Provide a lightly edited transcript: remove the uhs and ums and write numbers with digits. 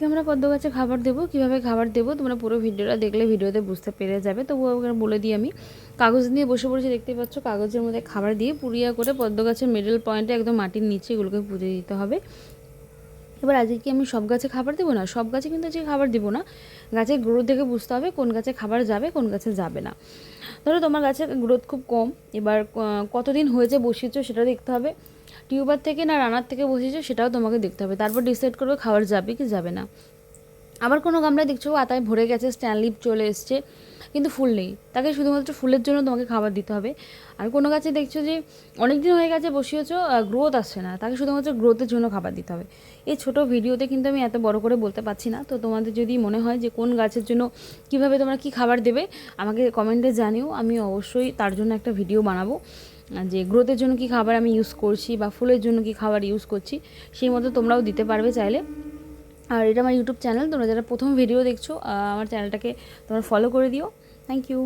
আমরা পদ্ম গাছে খাবার দেবো। কীভাবে খাবার দেবো তোমরা পুরো ভিডিওটা দেখলে ভিডিওতে বুঝতে পেরে যাবে। তবুও ওখানে বলে দিই, আমি কাগজ নিয়ে বসে পড়েছি, দেখতেই পাচ্ছ। কাগজের মধ্যে খাবার দিয়ে পুড়িয়া করে পদ্ম গাছের মিডল পয়েন্টে একদম মাটির নিচে এগুলোকে পুঁতে দিতে হবে। এবার আজকে কি আমি সব গাছে খাবার দেবো না, সব গাছে কিন্তু আজকে খাবার দেবো না। গাছের গ্রোথ দেখে বুঝতে হবে কোন গাছে খাবার যাবে কোন গাছে যাবে না। ধরো তোমার গাছের গ্রোথ খুব কম, এবার কতদিন হয়েছে বসিয়েছো সেটা দেখতে হবে। টিউবার থেকে না রানার থেকে বসিয়েছো সেটাও তোমাকে দেখতে হবে, তারপর ডিসাইড করবে খাবার যাবে কি যাবে না। আবার কোনো গামলায় দেখছো পাতায় ভরে গেছে, স্ট্যান্ড লিপ চলে এসছে, কিন্তু ফুল নেই, তাকে শুধুমাত্র ফুলের জন্য তোমাকে খাবার দিতে হবে। আর কোনো গাছে দেখছো যে অনেক দিন হয়ে গেছে বসিয়েছো, গ্রোথ আসছে না, তাকে শুধুমাত্র গ্রোথের জন্য খাবার দিতে হবে। এই ছোটো ভিডিওতে কিন্তু আমি এত বড় করে বলতে পারছি না। তো তোমাদের যদি মনে হয় যে কোন গাছের জন্য কীভাবে তোমরা কী খাবার দেবে আমাকে কমেন্টে জানিও, আমি অবশ্যই তার জন্য একটা ভিডিও বানাবো, যে গ্রোথের জন্য কী খাবার আমি ইউজ করছি বা ফুলের জন্য কী খাবার ইউজ করছি, সেই মতো তোমরাও দিতে পারবে চাইলে। আর এটা আমার ইউটিউব চ্যানেল, তোমরা যারা প্রথম ভিডিও দেখছো আমার চ্যানেলটাকে তোমরা ফলো করে দিও। Thank you.